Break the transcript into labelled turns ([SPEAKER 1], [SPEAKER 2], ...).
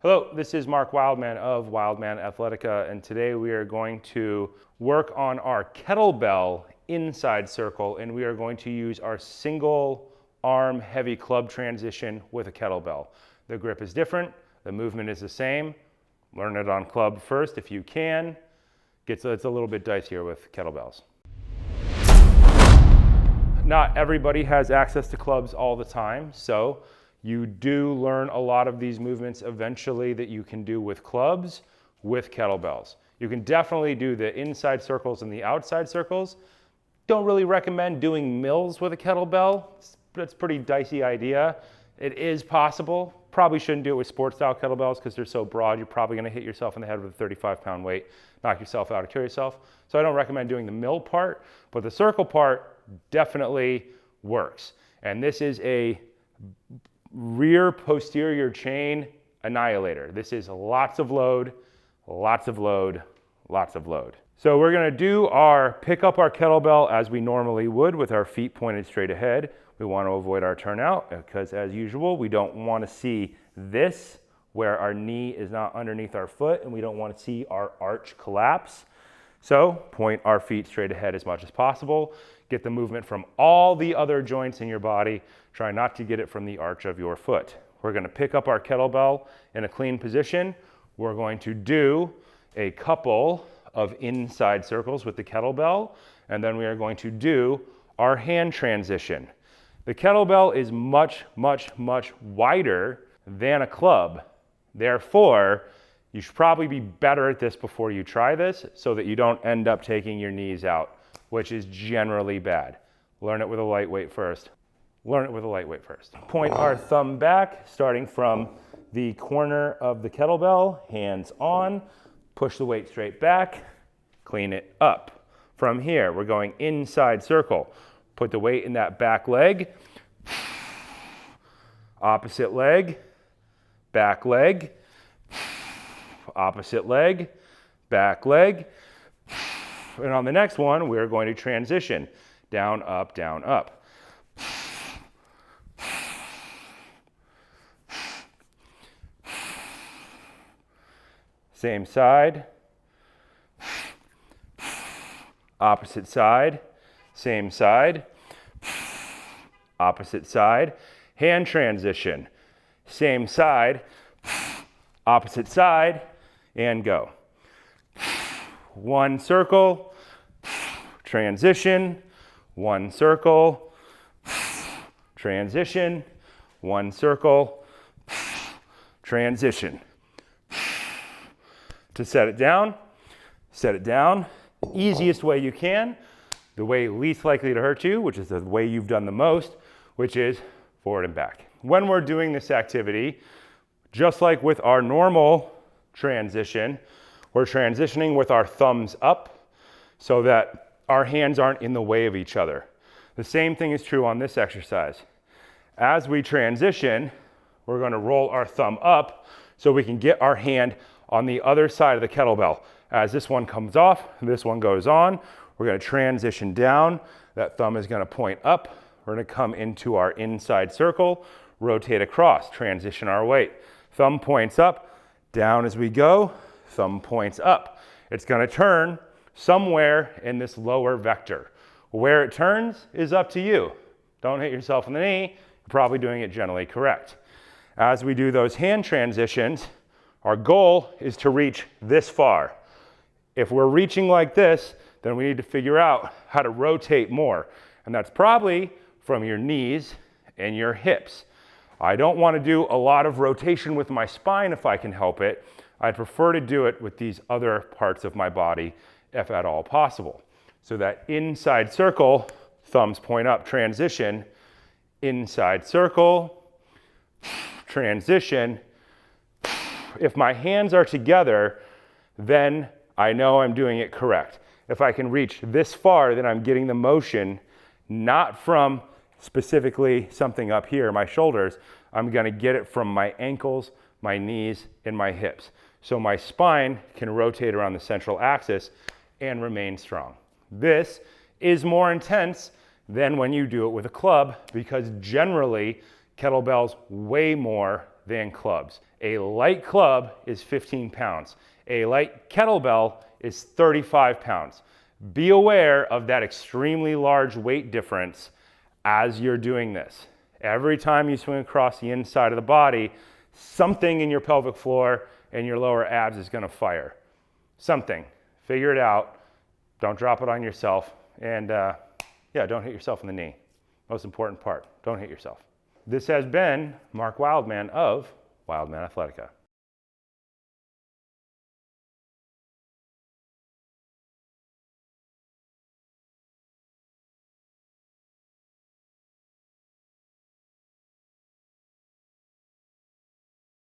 [SPEAKER 1] Hello, this is Mark Wildman of Wildman Athletica, and today we are going to work on our kettlebell inside circle, and we are going to use our single arm heavy club transition with a kettlebell. The grip is different, the movement is the same. Learn it on club first if you can. It's a little bit dicier with kettlebells. Not everybody has access to clubs all the time, so you do learn a lot of these movements eventually that you can do with clubs, with kettlebells. You can definitely do the inside circles and the outside circles. Don't really recommend doing mills with a kettlebell. That's a pretty dicey idea. It is possible. Probably shouldn't do it with sports style kettlebells because they're so broad, you're probably gonna hit yourself in the head with a 35-pound weight, knock yourself out or kill yourself. So I don't recommend doing the mill part, but the circle part definitely works. And this is a rear posterior chain annihilator. This is lots of load, lots of load, lots of load. So we're gonna pick up our kettlebell as we normally would with our feet pointed straight ahead. We want to avoid our turnout because, as usual, we don't want to see this where our knee is not underneath our foot, and we don't want to see our arch collapse. So point our feet straight ahead as much as possible. Get the movement from all the other joints in your body. Try not to get it from the arch of your foot. We're going to pick up our kettlebell in a clean position. We're going to do a couple of inside circles with the kettlebell, and then we are going to do our hand transition. The kettlebell is much, much, much wider than a club. Therefore, you should probably be better at this before you try this so that you don't end up taking your knees out, which is generally bad. Learn it with a lightweight first. Learn it with a lightweight first. Point our thumb back, starting from the corner of the kettlebell, hands on, push the weight straight back, clean it up. From here, we're going inside circle. Put the weight in that back leg, opposite leg, back leg, opposite leg, back leg. And on the next one, we're going to transition down, up, down, up. Same side, opposite side, same side, opposite side, hand transition, same side, opposite side, and go. One circle, transition, one circle, transition, one circle, transition. To set it down, easiest way you can, the way least likely to hurt you, which is the way you've done the most, which is forward and back. When we're doing this activity, just like with our normal transition, we're transitioning with our thumbs up so that our hands aren't in the way of each other. The same thing is true on this exercise. As we transition, we're going to roll our thumb up so we can get our hand on the other side of the kettlebell. As this one comes off, this one goes on, we're going to transition down. That thumb is going to point up. We're going to come into our inside circle, rotate across, transition our weight. Thumb points up, down as we go, thumb points up. It's going to turn somewhere in this lower vector. Where it turns is up to you. Don't hit yourself in the knee. You're probably doing it generally correct. As we do those hand transitions, our goal is to reach this far. If we're reaching like this, then we need to figure out how to rotate more. And that's probably from your knees and your hips. I don't want to do a lot of rotation with my spine if I can help it. I'd prefer to do it with these other parts of my body if at all possible. So that inside circle, thumbs point up, transition, inside circle, transition. If my hands are together, then I know I'm doing it correct. If I can reach this far, then I'm getting the motion not from specifically something up here, my shoulders. I'm going to get it from my ankles, my knees, and my hips. So my spine can rotate around the central axis and remain strong. This is more intense than when you do it with a club because generally kettlebell's way more than clubs. A light club is 15 pounds. A light kettlebell is 35 pounds. Be aware of that extremely large weight difference as you're doing this. Every time you swing across the inside of the body, something in your pelvic floor and your lower abs is gonna fire. Something. Figure it out. Don't drop it on yourself. And yeah, don't hit yourself in the knee. Most important part, don't hit yourself. This has been Mark Wildman of Wildman Athletica.